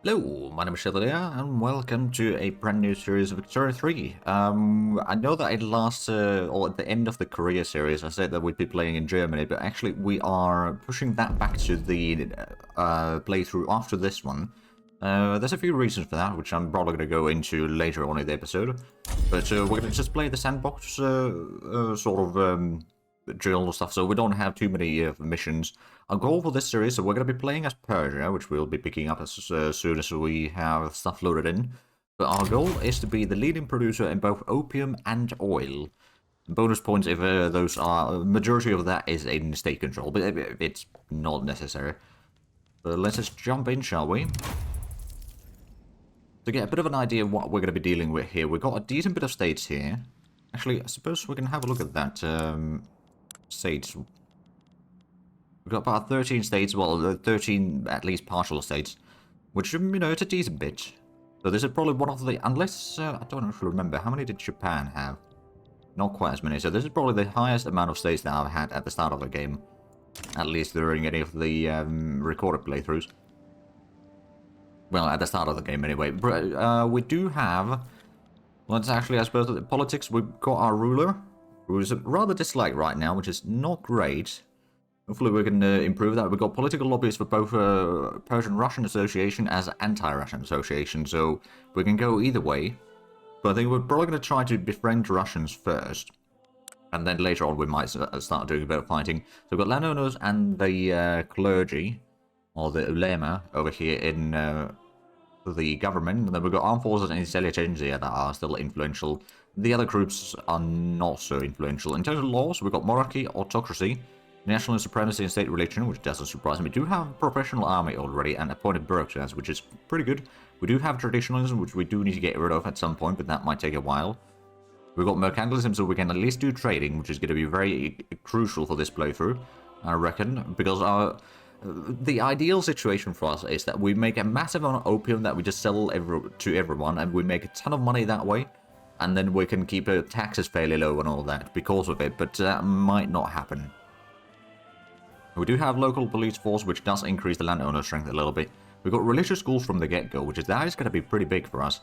Hello, my name is Sheldon here, and welcome to a brand new series of Victoria 3. I know that or at the end of the Korea series, I said that we'd be playing in Germany, but actually we are pushing that back to the playthrough after this one. There's a few reasons for that, which I'm probably going to go into later on in the episode. But we're going to just play the sandbox drill stuff, so we don't have too many missions. Our goal for this series, so we're going to be playing as Persia, which we'll be picking up as soon as we have stuff loaded in. But our goal is to be the leading producer in both opium and oil. Bonus points if those are... majority of that is in state control, but it's not necessary. But let's just jump in, shall we? To get a bit of an idea of what we're going to be dealing with here, we've got a decent bit of states here. Actually, I suppose we can have a look at that. States. We've got about 13 states, well, 13 at least partial states, which, you know, it's a decent bit. So this is probably one of the, unless, I don't actually remember, how many did Japan have? Not quite as many, so this is probably the highest amount of states that I've had at the start of the game. At least during any of the recorded playthroughs. Well, at the start of the game anyway. We do have, well, it's actually, I suppose, politics. We've got our ruler, who is rather disliked right now, which is not great. Hopefully we can improve that. We've got political lobbyists for both Persian-Russian Association as Anti-Russian Association, so we can go either way. But I think we're probably going to try to befriend Russians first. And then later on we might start doing a bit of fighting. So we've got landowners and the clergy, or the ulema, over here in the government. And then we've got armed forces and intelligentsia that are still influential. The other groups are not so influential. In terms of laws, we've got monarchy, autocracy, national supremacy and state religion, which doesn't surprise me. We do have a professional army already and appointed bureaucrats, which is pretty good. We do have traditionalism, which we do need to get rid of at some point, but that might take a while. We've got mercantilism, so we can at least do trading, which is going to be very crucial for this playthrough, I reckon, because the ideal situation for us is that we make a massive amount of opium that we just sell to everyone, and we make a ton of money that way, and then we can keep taxes fairly low and all that because of it, but that might not happen. We do have local police force, which does increase the landowner strength a little bit. We've got religious schools from the get-go, which is going to be pretty big for us.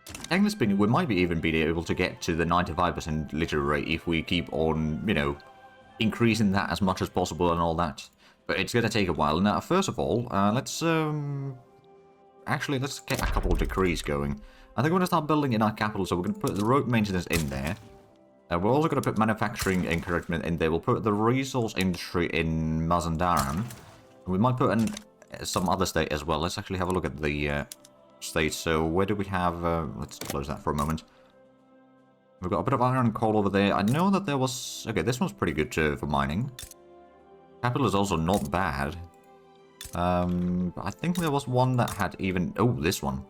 Technically speaking, we might even be able to get to the 95% literary rate if we keep on, you know, increasing that as much as possible and all that. But it's going to take a while. Now, first of all, let's get a couple of decrees going. I think we're going to start building in our capital, so we're going to put the road maintenance in there. We're also going to put manufacturing encouragement in there. We'll put the resource industry in Mazandaran. We might put in some other state as well. Let's actually have a look at the states. So where do we have... let's close that for a moment. We've got a bit of iron and coal over there. I know that there was... Okay, this one's pretty good for mining. Capital is also not bad. I think there was one that had even... Oh, this one.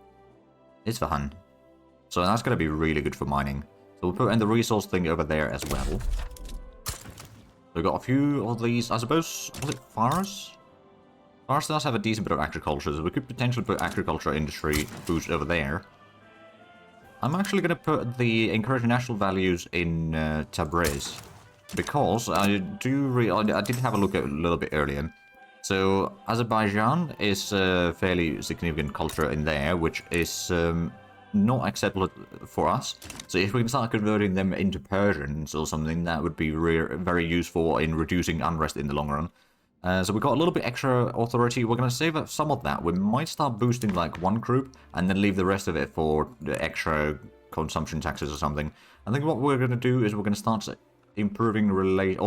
Isfahan. So that's going to be really good for mining. So we'll put in the resource thing over there as well. We've got a few of these, I suppose, was it Fars? Fars does have a decent bit of agriculture, so we could potentially put agriculture industry foods over there. I'm actually going to put the encourage national values in Tabriz, because I did have a look at it a little bit earlier. So Azerbaijan is a fairly significant culture in there, which is... not acceptable for us. So if we can start converting them into Persians or something, that would be very useful in reducing unrest in the long run. So we've got a little bit extra authority. We're going to save up some of that. We might start boosting like one group and then leave the rest of it for the extra consumption taxes or something. I think what we're going to do is we're going to start improving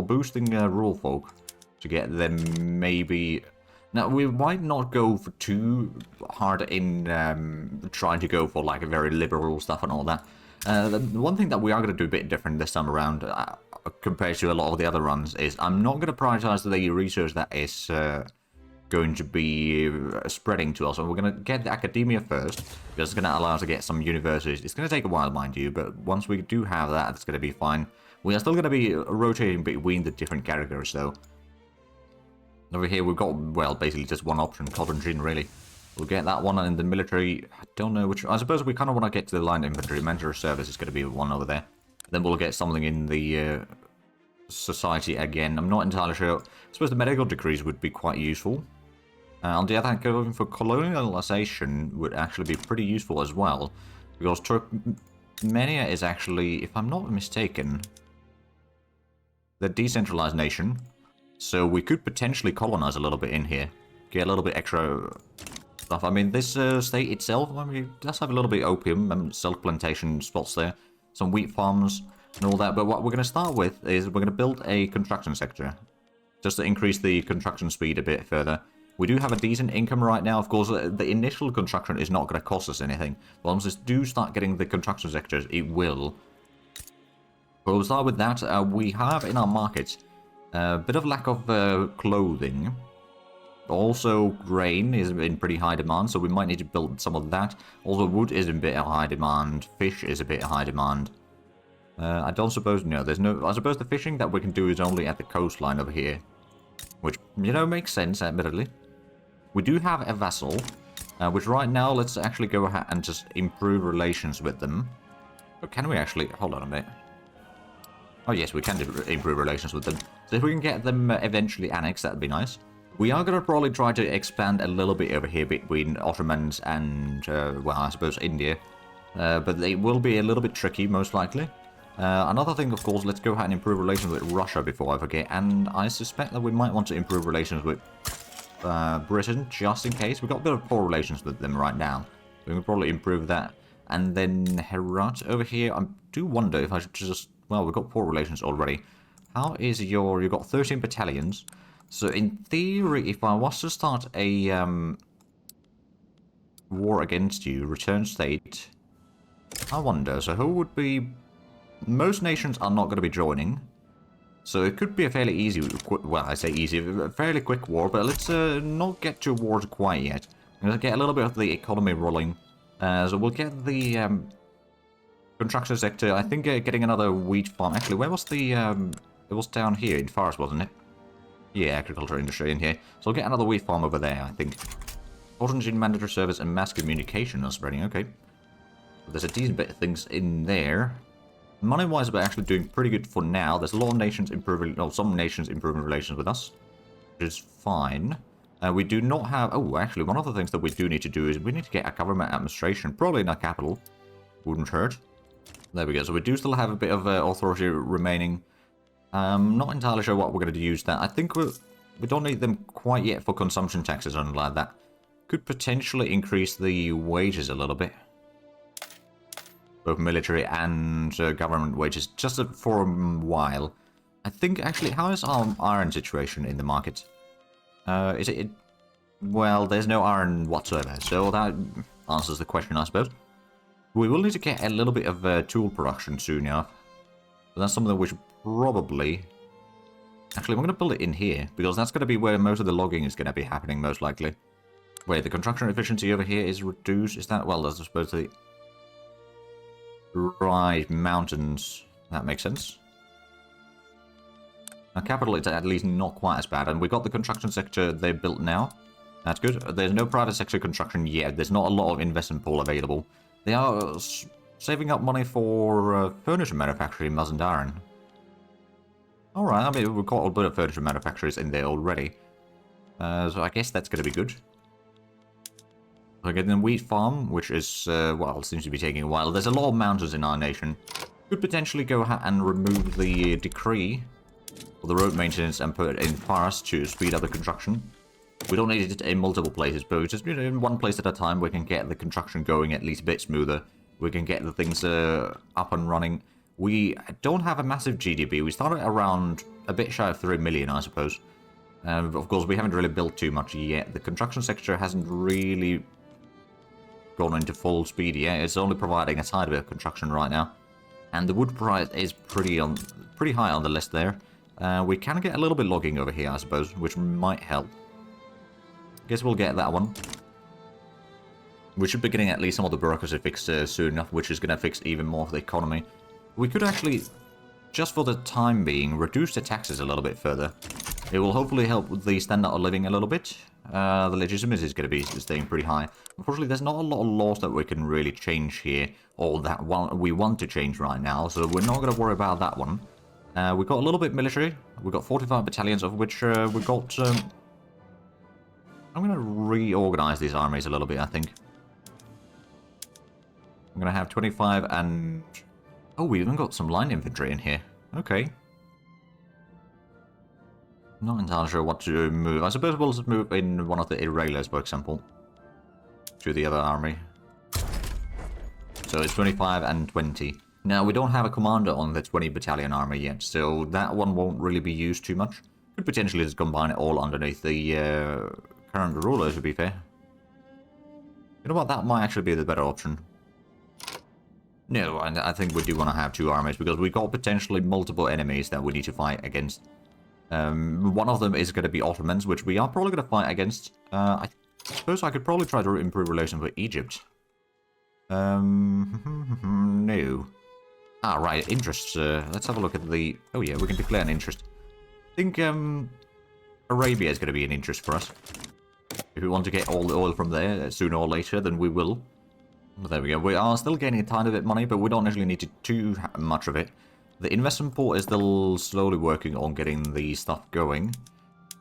boosting rural folk to get them maybe... Now, we might not go for too hard in trying to go for like a very liberal stuff and all that. The one thing that we are going to do a bit different this time around compared to a lot of the other runs is I'm not going to prioritize the research that is going to be spreading to us. So we're going to get the academia first, because it's going to allow us to get some universities. It's going to take a while, mind you, but once we do have that, it's going to be fine. We are still going to be rotating between the different categories, though. Over here we've got, well, basically just one option, Cotton really. We'll get that one in the military. I don't know which... I suppose we kind of want to get to the line infantry. Manager service is going to be one over there. Then we'll get something in the society again. I'm not entirely sure. I suppose the medical decrees would be quite useful. On the other hand, going for colonialization would actually be pretty useful as well. Because Turkmenia is actually, if I'm not mistaken, the decentralized nation. So we could potentially colonize a little bit in here. Get a little bit extra stuff. I mean, this state itself, I mean, it does have a little bit of opium and silk plantation spots there. Some wheat farms and all that. But what we're going to start with is we're going to build a construction sector. Just to increase the construction speed a bit further. We do have a decent income right now. Of course, the initial construction is not going to cost us anything. But once we do start getting the construction sectors, it will. But we'll start with that. We have in our market a bit of lack of clothing. Also, grain is in pretty high demand, so we might need to build some of that. Also, wood is in a bit of high demand. Fish is a bit of high demand. I don't suppose... No, there's no... I suppose the fishing that we can do is only at the coastline over here. Which, you know, makes sense, admittedly. We do have a vassal, which right now, let's actually go ahead and just improve relations with them. Oh, can we actually... Hold on a minute. Oh, yes, we can improve relations with them. So if we can get them eventually annexed, that'd be nice. We are going to probably try to expand a little bit over here between Ottomans and, well, I suppose India. But they will be a little bit tricky, most likely. Another thing, of course, let's go ahead and improve relations with Russia before I forget. And I suspect that we might want to improve relations with Britain, just in case. We've got a bit of poor relations with them right now. We can probably improve that. And then Herat over here, I do wonder if I should just... Well, we've got poor relations already. How is your... You've got 13 battalions. So, in theory, if I was to start a war against you, return state... I wonder, so who would be... Most nations are not going to be joining. So it could be a fairly easy, well, I say easy, a fairly quick war, but let's not get to wars quite yet. I'm going to get a little bit of the economy rolling. So we'll get the construction sector, I think getting another wheat farm. Actually, where was the, it was down here in Forest, wasn't it? Yeah, agriculture industry in here. So we'll get another wheat farm over there, I think. Orange mandatory service and mass communication are spreading, okay. There's a decent bit of things in there. Money-wise, we're actually doing pretty good for now. There's a lot of nations improving, no, some nations improving relations with us, which is fine. We do not have, oh, actually, one of the things that we do need to do is we need to get a government administration, probably in our capital. Wouldn't hurt. There we go. So we do still have a bit of authority remaining. Not entirely sure what we're going to use that. I think we don't need them quite yet for consumption taxes or anything like that. Could potentially increase the wages a little bit. Both military and government wages, just for a while. I think, actually, how is our iron situation in the market? Is it... Well, there's no iron whatsoever, so that answers the question, I suppose. We will need to get a little bit of tool production soon enough. But that's something that we should probably... Actually, we're going to build it in here, because that's going to be where most of the logging is going to be happening, most likely. Wait, the construction efficiency over here is reduced? Is that... Well, that's supposed to be... Right, mountains. That makes sense. Our capital is at least not quite as bad, and we got the construction sector they built now. That's good. There's no private sector construction yet. There's not a lot of investment pool available. They are saving up money for furniture manufacturing in Mazandaran. Alright, I mean, we've got a bit of furniture manufacturers in there already. So I guess that's going to be good. We're getting a wheat farm, which is, well, seems to be taking a while. There's a lot of mountains in our nation. Could potentially go ahead and remove the decree for the road maintenance and put it in Paris to speed up the construction. We don't need it in multiple places, but just, you know, in one place at a time, we can get the construction going at least a bit smoother. We can get the things up and running. We don't have a massive GDP. We started around a bit shy of 3 million, I suppose. Of course, we haven't really built too much yet. The construction sector hasn't really gone into full speed yet. It's only providing a tiny bit of construction right now. And the wood price is pretty high on the list there. We can get a little bit logging over here, I suppose, which might help. Guess we'll get that one. We should be getting at least some of the bureaucracy fixed soon enough, which is going to fix even more of the economy. We could actually, just for the time being, reduce the taxes a little bit further. It will hopefully help with the standard of living a little bit. The legitimacy is going to be staying pretty high. Unfortunately, there's not a lot of laws that we can really change here, or that we want to change right now, so we're not going to worry about that one. We've got a little bit military. We've got 45 battalions, of which we've got I'm going to reorganize these armies a little bit, I think. I'm going to have 25 and... Oh, we even got some line infantry in here. Okay. Not entirely sure what to move. I suppose we'll just move in one of the irregulars, for example, to the other army. So it's 25 and 20. Now, we don't have a commander on the 20 battalion army yet, so that one won't really be used too much. Could potentially just combine it all underneath the current ruler, to be fair. You know what, that might actually be the better option. No, I think we do want to have two armies, because we've got potentially multiple enemies that we need to fight against. One of them is going to be Ottomans, which we are probably going to fight against. I suppose I could probably try to improve relations with Egypt. No. Ah, right, interests. Let's have a look at the... Oh yeah, we can declare an interest. I think Arabia is going to be an interest for us. If we want to get all the oil from there sooner or later, then we will. Well, there we go. We are still gaining a tiny bit of money, but we don't actually need too much of it. The investment port is still slowly working on getting the stuff going.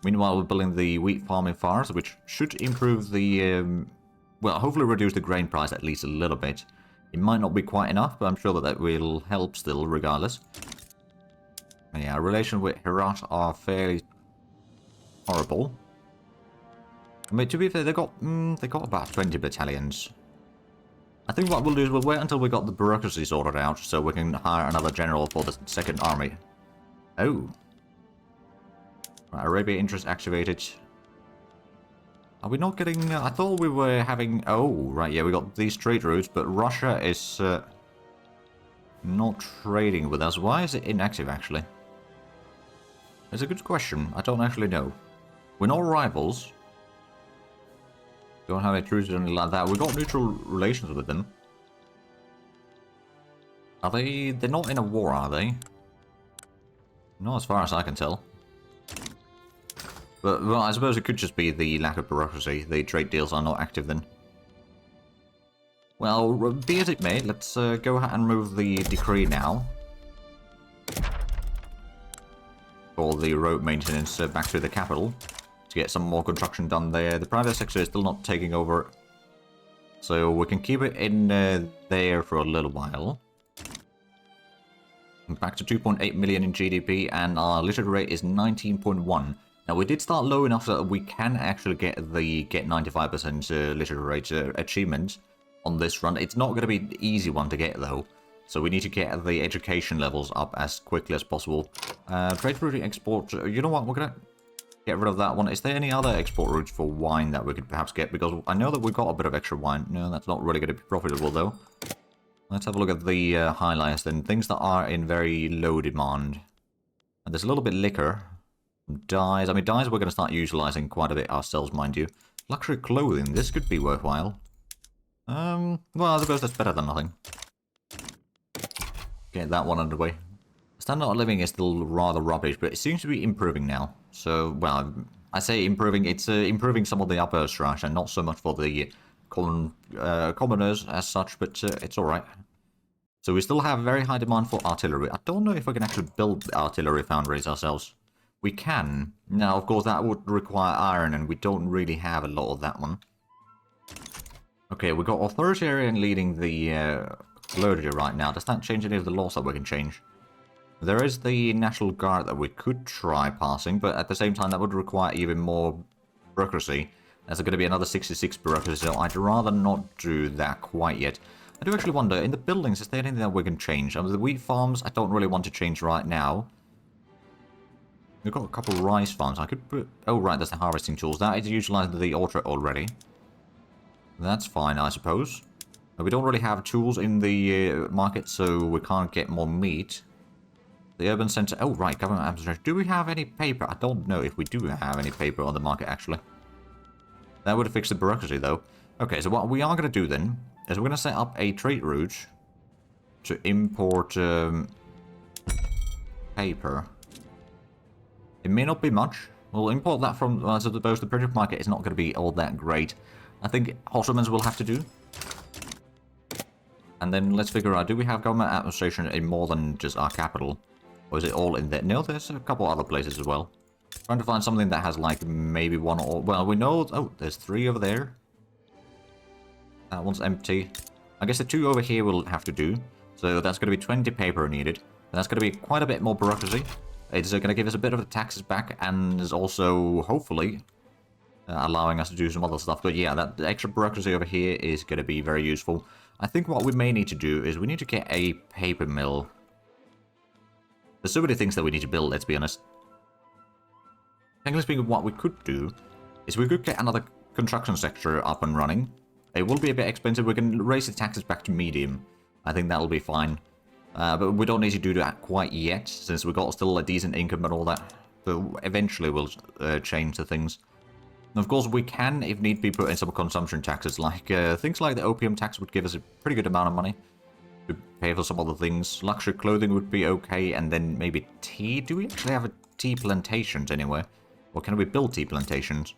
Meanwhile, we're building the wheat farming farms, which should improve the... well, hopefully reduce the grain price at least a little bit. It might not be quite enough, but I'm sure that will help still, regardless. And yeah, relations with Herat are fairly horrible. I mean, to be fair, they got about 20 battalions. I think what we'll do is we'll wait until we got the bureaucracy sorted out, so we can hire another general for the second army. Oh. Right, Arabia interest activated. Are we not getting... I thought we were having... Oh, right, yeah, we got these trade routes, but Russia is not trading with us. Why is it inactive, actually? It's a good question. I don't actually know. We're not rivals. Don't have any truce or anything like that. We've got neutral relations with them. Are they... They're not in a war, are they? Not as far as I can tell. But, well, I suppose it could just be the lack of bureaucracy. The trade deals are not active then. Well, be as it may, let's go ahead and move the decree now. For the road maintenance back to the capital. To get some more construction done there. The private sector is still not taking over. So we can keep it in there for a little while. Back to 2.8 million in GDP, and our literacy rate is 19.1. Now, we did start low enough so that we can actually get 95% literacy rate achievement on this run. It's not going to be an easy one to get, though. So we need to get the education levels up as quickly as possible. Trade route export. You know what? We're going to get rid of that one. Is there any other export routes for wine that we could perhaps get? Because I know that we've got a bit of extra wine. No, that's not really going to be profitable, though. Let's have a look at the highlights then. Things that are in very low demand. And there's a little bit liquor. Dyes. I mean, dyes we're going to start utilizing quite a bit ourselves, mind you. Luxury clothing. This could be worthwhile. Well, I suppose that's better than nothing. Get that one underway. Standard of living is still rather rubbish, but it seems to be improving now. So, well, I say improving. It's improving some of the upper strata, and not so much for the commoners as such, but it's alright. So we still have very high demand for artillery. I don't know if we can actually build artillery foundries ourselves. We can. Now, of course, that would require iron, and we don't really have a lot of that one. Okay, we got authoritarian leading the clergy right now. Does that change any of the laws that we can change? There is the National Guard that we could try passing, but at the same time, that would require even more bureaucracy. There's going to be another 66 bureaucracy, so I'd rather not do that quite yet. I do actually wonder, in the buildings, is there anything that we can change? I mean, the wheat farms, I don't really want to change right now. We've got a couple of rice farms. I could put... Oh, right, that's the harvesting tools. That is utilizing the orchard already. That's fine, I suppose. But we don't really have tools in the market, so we can't get more meat. The urban center... Oh, right, government administration. Do we have any paper? I don't know if we do have any paper on the market, actually. That would have fixed the bureaucracy, though. Okay, so what we are going to do, then, is we're going to set up a trade route to import paper. It may not be much. We'll import that from... I suppose the British market is not going to be all that great. I think Ottomans will have to do. And then let's figure out, do we have government administration in more than just our capital? Or is it all in there? No, there's a couple other places as well. Trying to find something that has, like, maybe one or... Well, we know... Oh, there's 3 over there. That one's empty. I guess the 2 over here will have to do. So that's going to be 20 paper needed. And that's going to be quite a bit more bureaucracy. It's going to give us a bit of the taxes back, and is also, hopefully, allowing us to do some other stuff. But yeah, that extra bureaucracy over here is going to be very useful. I think what we may need to do is we need to get a paper mill. There's so many things that we need to build, let's be honest. Technically speaking, what we could do is we could get another construction sector up and running. It will be a bit expensive. We can raise the taxes back to medium. I think that'll be fine. But we don't need to do that quite yet, since we've got still a decent income and all that. But eventually we'll change the things. And of course, we can, if need be, put in some consumption taxes. Like things like the opium tax would give us a pretty good amount of money to pay for some other things. Luxury clothing would be okay, and then maybe tea. Do we actually have a tea plantations anywhere? Or can we build tea plantations?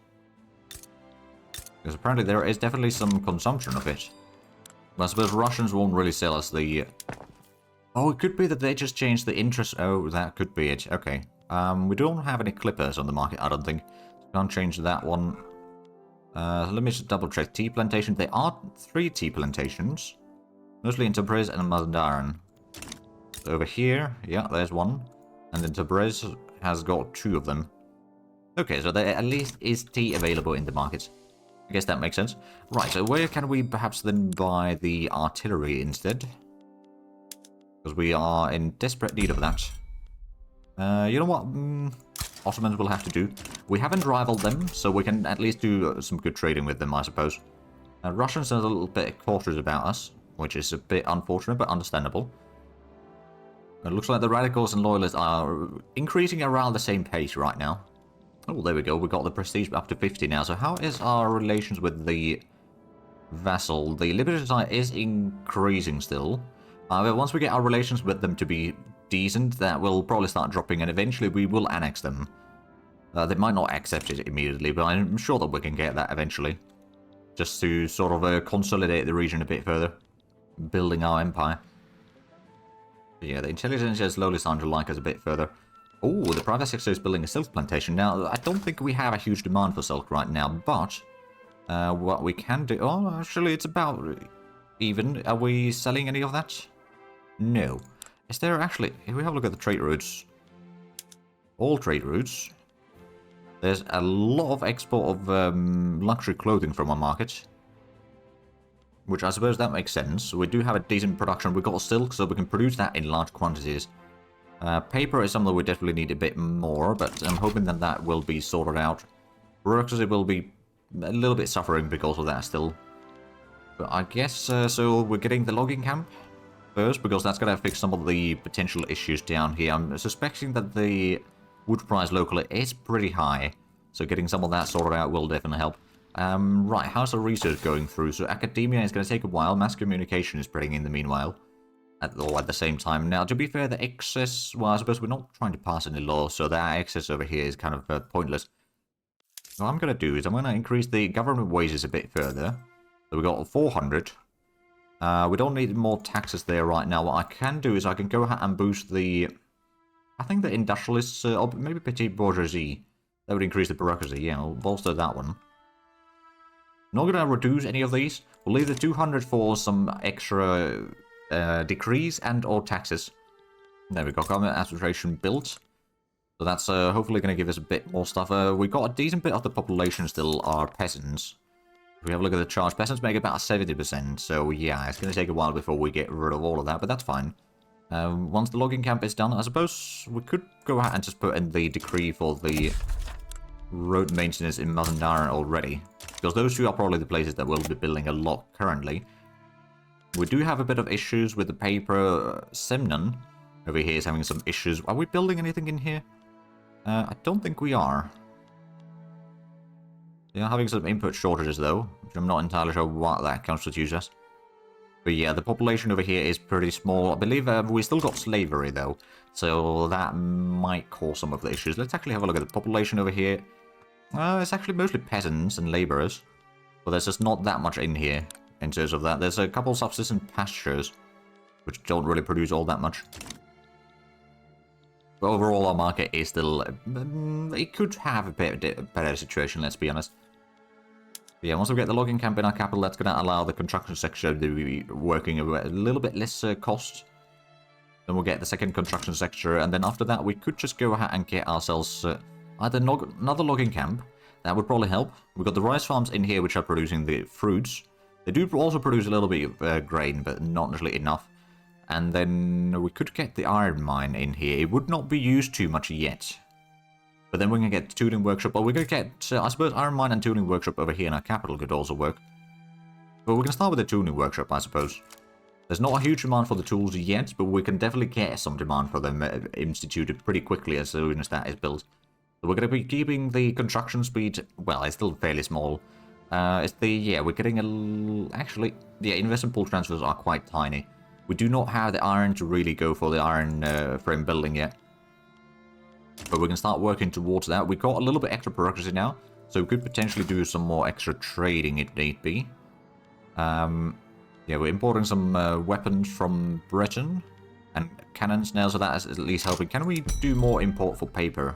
Because apparently there is definitely some consumption of it. But I suppose Russians won't really sell us the... Oh, it could be that they just changed the interest. Oh, that could be it. Okay. We don't have any clippers on the market, I don't think. Can't change that one. Let me just double check. Tea plantation. There are 3 tea plantations. Mostly in Tabriz and Mazandaran. Over here, yeah, there's one. And then Tabriz has got 2 of them. Okay, so there at least is tea available in the market. I guess that makes sense. Right, so where can we perhaps then buy the artillery instead? Because we are in desperate need of that. You know what? Ottomans will have to do. We haven't rivaled them, so we can at least do some good trading with them, I suppose. Russians are a little bit cautious about us, which is a bit unfortunate, but understandable. It looks like the radicals and loyalists are increasing around the same pace right now. Oh, there we go. We got the prestige up to 50 now. So how is our relations with the vassal? The Liberty side is increasing still. But once we get our relations with them to be decent, that will probably start dropping, and eventually we will annex them. They might not accept it immediately, but I'm sure that we can get that eventually. Just to sort of consolidate the region a bit further. Building our empire. But yeah, the intelligence is slowly starting to like us a bit further. Oh, the private sector is building a silk plantation. Now, I don't think we have a huge demand for silk right now, but what we can do... Oh, actually, it's about even. Are we selling any of that? No. Is there actually... If we have a look at the trade routes... All trade routes... There's a lot of export of luxury clothing from our market. Which I suppose that makes sense. We do have a decent production. We've got silk, so we can produce that in large quantities. Paper is something we definitely need a bit more, but I'm hoping that that will be sorted out. Bureaucracy will be a little bit suffering because of that still. But I guess, so we're getting the logging camp first, because that's going to fix some of the potential issues down here. I'm suspecting that the wood price locally is pretty high, so getting some of that sorted out will definitely help. Right, how's the research going through? So academia is going to take a while, mass communication is spreading in the meanwhile. At the same time. Now, to be fair, the excess... Well, I suppose we're not trying to pass any law, so that excess over here is kind of pointless. What I'm going to do is I'm going to increase the government wages a bit further. So we got 400. We don't need more taxes there right now. What I can do is I can go ahead and boost the... I think the industrialists, or maybe petit bourgeoisie. That would increase the bureaucracy. Yeah, I'll bolster that one. Not going to reduce any of these. We'll leave the 200 for some extra... decrees and or taxes. There we go, government administration built. So that's hopefully going to give us a bit more stuff. We got a decent bit of the population still are peasants. If we have a look at the charge, peasants make about 70%. So yeah, it's going to take a while before we get rid of all of that, but that's fine. Once the logging camp is done, I suppose we could go ahead and just put in the decree for the road maintenance in Mazandaran already. Because those 2 are probably the places that we'll be building a lot currently. We do have a bit of issues with the paper. Semnon over here is having some issues. Are we building anything in here? I don't think we are. They are having some input shortages though, which I'm not entirely sure what that constitutes as. But yeah, the population over here is pretty small. I believe we still got slavery though, so that might cause some of the issues. Let's actually have a look at the population over here. It's actually mostly peasants and laborers, but there's just not that much in here. In terms of that, there's a couple subsistence pastures, which don't really produce all that much. But overall, our market is still... it could have a bit better situation, let's be honest. But yeah, once we get the logging camp in our capital, that's going to allow the construction sector to be working a little bit less cost. Then we'll get the second construction sector, and then after that, we could just go ahead and get ourselves either another logging camp. That would probably help. We've got the rice farms in here, which are producing the fruits. They do also produce a little bit of grain, but not necessarily enough. And then we could get the iron mine in here. It would not be used too much yet. But then we're going to get the tooling workshop. Or we're going to get, I suppose, iron mine and tooling workshop over here in our capital could also work. But we can start with the tooling workshop, I suppose. There's not a huge demand for the tools yet, but we can definitely get some demand for them instituted pretty quickly as soon as that is built. So we're going to be keeping the construction speed, well, it's still fairly small. We're getting actually, the investment pool transfers are quite tiny. We do not have the iron to really go for the iron frame building yet. But we can start working towards that. We've got a little bit extra bureaucracy now, so we could potentially do some more extra trading if need be. Yeah, we're importing some weapons from Britain and cannons now, so that is at least helping. Can we do more import for paper?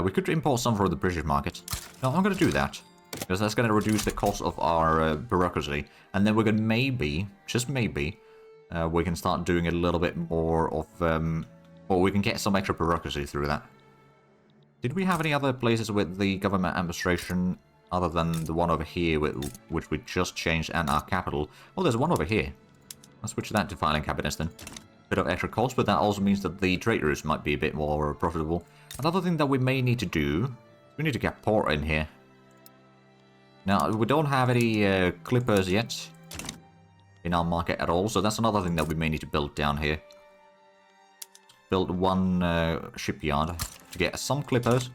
We could import some for the British market. No, I'm going to do that, because that's going to reduce the cost of our bureaucracy. And then we're going to maybe, just maybe, we can start doing a little bit more of, or we can get some extra bureaucracy through that. Did we have any other places with the government administration other than the one over here, which we just changed, and our capital? Oh, there's one over here. I'll switch that to filing cabinets then. Bit of extra cost, but that also means that the trade routes might be a bit more profitable. Another thing that we may need to do, we need to get port in here. Now, we don't have any clippers yet in our market at all, so that's another thing that we may need to build down here. Build one shipyard to get some clippers.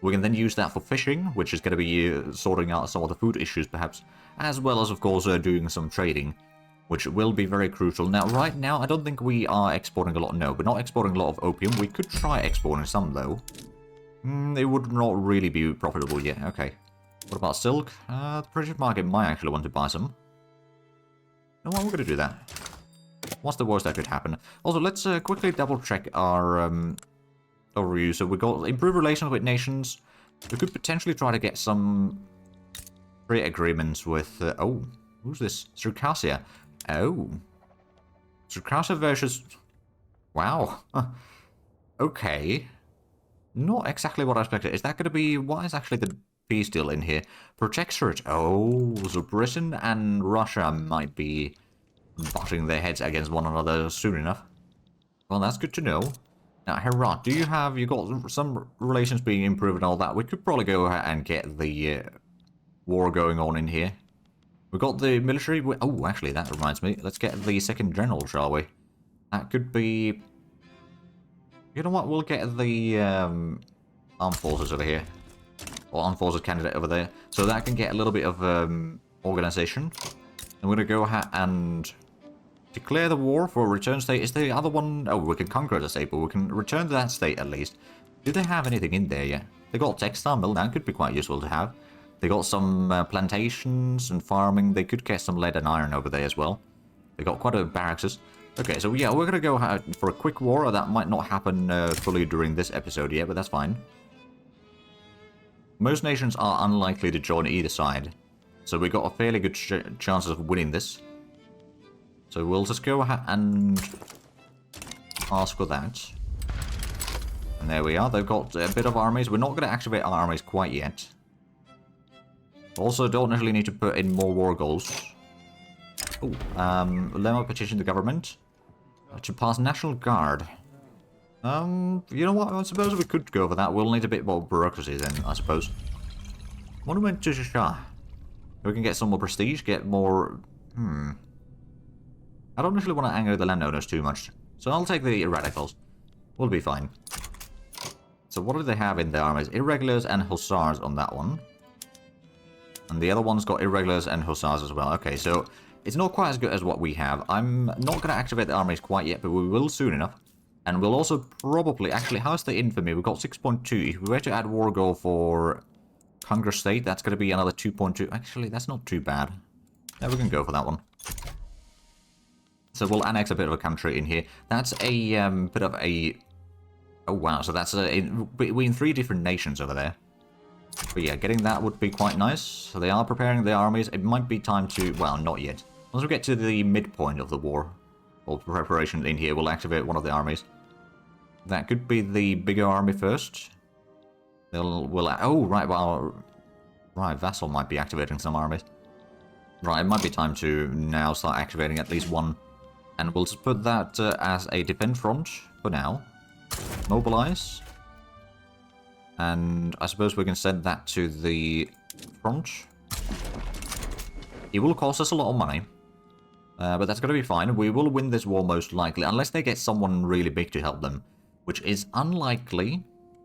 We can then use that for fishing, which is going to be sorting out some of the food issues, perhaps, as well as, of course, doing some trading, which will be very crucial. Now, right now, I don't think we are exporting a lot. No, we're not exporting a lot of opium. We could try exporting some, though. It would not really be profitable yet. Okay. What about silk? The British market might actually want to buy some. No, we're going to do that. What's the worst that could happen? Also, let's quickly double-check our overview. So we got improved relations with nations. We could potentially try to get some trade agreements with... oh, who's this? Circassia. Oh. Circassia versus... Wow. Okay. Not exactly what I expected. Is that going to be... What is actually the peace deal in here? Protectorate. Oh, so Britain and Russia might be butting their heads against one another soon enough. Well, that's good to know. Now, Herat, do you have... You got some relations being improved and all that. We could probably go ahead and get the war going on in here. We've got the military... Oh, actually, that reminds me. Let's get the second general, shall we? That could be... You know what? We'll get the armed forces over here. Or armed forces candidate over there. So that can get a little bit of organization. And we're going to go ahead and declare the war for a return state. Is the other one... Oh, we can conquer the state, but we can return to that state at least. Do they have anything in there yet? They got textile mill. That could be quite useful to have. They got some plantations and farming. They could get some lead and iron over there as well. They got quite a barracks. Okay, so yeah, we're going to go for a quick war. That might not happen fully during this episode yet, but that's fine. Most nations are unlikely to join either side. So we got a fairly good chance of winning this. So we'll just go ahead and ask for that. And there we are. They've got a bit of armies. We're not going to activate our armies quite yet. Also, don't necessarily need to put in more war goals. Oh, Lemma petition the government to pass National Guard. You know what? I suppose we could go for that. We'll need a bit more bureaucracy then, I suppose. Monument to Shah. We can get some more prestige, get more... I don't necessarily want to anger the landowners too much. So I'll take the radicals. We'll be fine. So what do they have in their armies? Irregulars and hussars on that one. And the other one's got irregulars and hussars as well. Okay, so it's not quite as good as what we have. I'm not going to activate the armies quite yet, but we will soon enough. And we'll also probably... Actually, how's the infamy? We've got 6.2. If we were to add war goal for Congress State, that's going to be another 2.2. Actually, that's not too bad. Yeah, we can go for that one. So we'll annex a bit of a country in here. That's a bit of a Oh, wow. So that's between 3 different nations over there. But yeah, getting that would be quite nice. So they are preparing their armies. It might be time to... Well, not yet. Once we get to the midpoint of the war, or preparation in here, we'll activate one of the armies. That could be the bigger army first. Oh, right, well... Right, Vassal might be activating some armies. Right, it might be time to now start activating at least one. And we'll just put that as a defense front for now. Mobilize. And I suppose we can send that to the front. It will cost us a lot of money. But that's going to be fine. We will win this war most likely, unless they get someone really big to help them. Which is unlikely,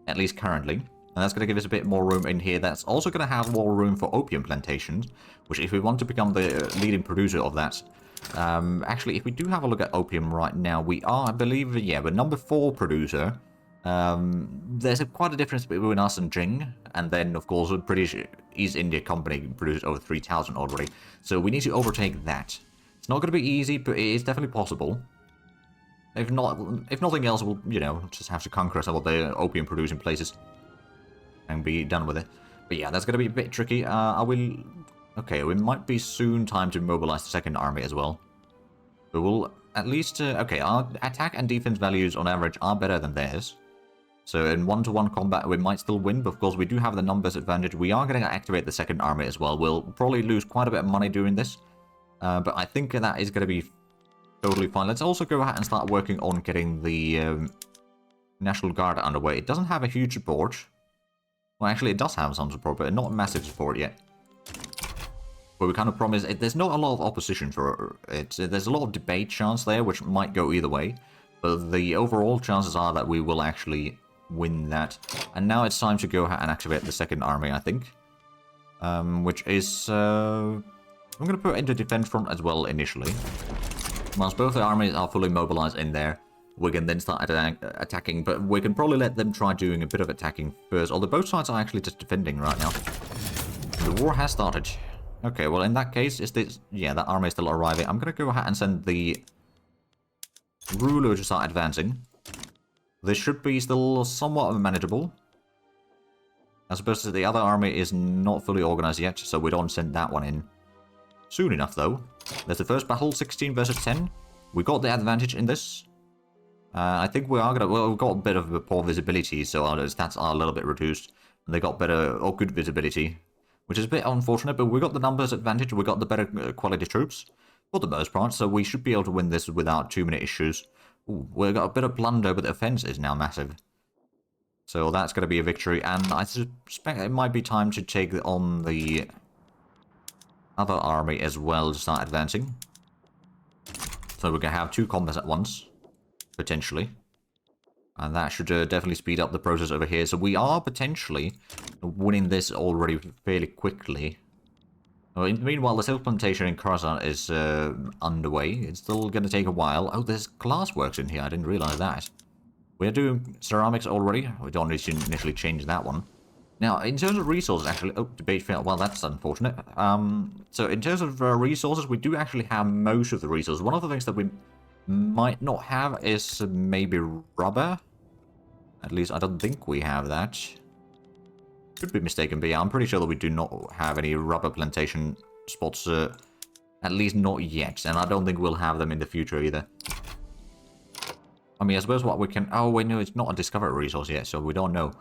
at least currently. And that's going to give us a bit more room in here. That's also going to have more room for opium plantations. Which, if we want to become the leading producer of that... actually, if we do have a look at opium right now, we are, I believe, yeah, we're number 4 producer. There's quite a difference between us and Jing. And then, of course, British East India Company produced over 3,000 already. So we need to overtake that. It's not going to be easy, but it is definitely possible. If nothing else, we'll, you know, just have to conquer some of the opium producing places. And be done with it. But yeah, that's going to be a bit tricky. Okay, it might be soon time to mobilize the second army as well. But we'll at least... okay, our attack and defense values on average are better than theirs. So in one-to-one combat, we might still win. But of course, we do have the numbers advantage. We are going to activate the second army as well. We'll probably lose quite a bit of money doing this. But I think that is going to be totally fine. Let's also go ahead and start working on getting the National Guard underway. It doesn't have a huge support. Well, actually, it does have some support, but not massive support yet. But we kind of promise there's not a lot of opposition for it. There's a lot of debate chance there, which might go either way. But the overall chances are that we will actually win that. And now it's time to go ahead and activate the second army, I think. Which is... I'm going to put into defense front as well initially. Once both the armies are fully mobilized in there, we can then start attacking, but we can probably let them try doing a bit of attacking first, although both sides are actually just defending right now. The war has started. Okay, well in that case, is this... Yeah, that army is still arriving. I'm going to go ahead and send the ruler to start advancing. This should be still somewhat manageable. I suppose the other army is not fully organized yet, so we don't send that one in soon enough, though. There's the first battle, 16 versus 10. We got the advantage in this. I think we are going to... Well, we've got a bit of poor visibility, so our stats are a little bit reduced. And they got better or good visibility, which is a bit unfortunate, but we got the numbers advantage. We got the better quality troops, for the most part, so we should be able to win this without too many issues. Ooh, we got a bit of plunder, but the offense is now massive. So that's going to be a victory, and I suspect it might be time to take on the other army as well to start advancing. So we're going to have 2 combats at once. Potentially. And that should definitely speed up the process over here. So we are potentially winning this already fairly quickly. Meanwhile, the silk plantation in Kazan is underway. It's still going to take a while. Oh, there's glassworks in here. I didn't realize that. We're doing ceramics already. We don't need to initially change that one. Now, in terms of resources, actually... Oh, debate failed. Well, that's unfortunate. So in terms of resources, we do actually have most of the resources. One of the things that we might not have is maybe rubber. At least I don't think we have that. Could be mistaken, but yeah, I'm pretty sure that we do not have any rubber plantation spots, at least not yet, and I don't think we'll have them in the future either. I mean, I suppose what we can... Oh, wait, no, it's not a discovered resource yet, so we don't know.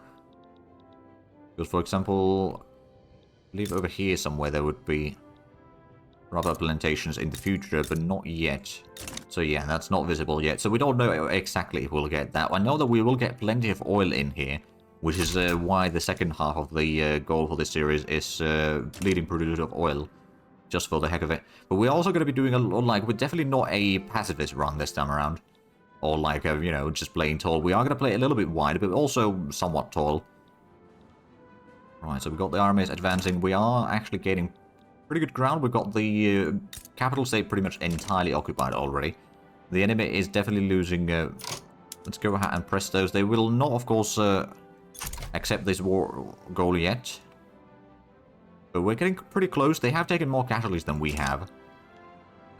Because, for example, I believe over here somewhere there would be rubber plantations in the future, but not yet. So yeah, that's not visible yet. So we don't know exactly if we'll get that. I know that we will get plenty of oil in here, which is why the second half of the goal for this series is leading producer of oil, just for the heck of it. But we're also going to be doing we're definitely not a pacifist run this time around. Or like, you know, just playing tall. We are going to play a little bit wide, but also somewhat tall. Right, so we've got the armies advancing. We are actually getting pretty good ground. We've got the capital state pretty much entirely occupied already. The enemy is definitely losing... let's go ahead and press those. They will not, of course, accept this war goal yet. But we're getting pretty close. They have taken more casualties than we have.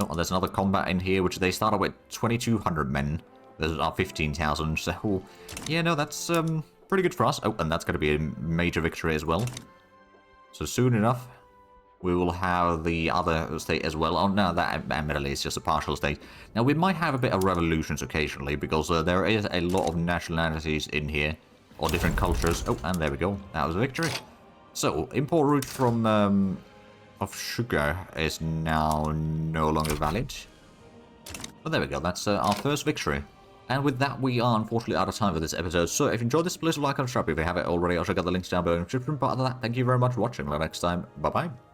Oh, there's another combat in here, which they started with 2,200 men. There's our 15,000, so yeah, no, that's pretty good for us. Oh, and that's going to be a major victory as well. So soon enough, we will have the other state as well. Oh, no, that admittedly is just a partial state. Now, we might have a bit of revolutions occasionally, because there is a lot of nationalities in here, or different cultures. Oh, and there we go. That was a victory. So, import route from of sugar is now no longer valid. But there we go. That's our first victory. And with that, we are unfortunately out of time for this episode. So if you enjoyed this, please like and subscribe if you haven't already. I'll check out the links down below in the description. But other than that, thank you very much for watching. Until next time, bye-bye.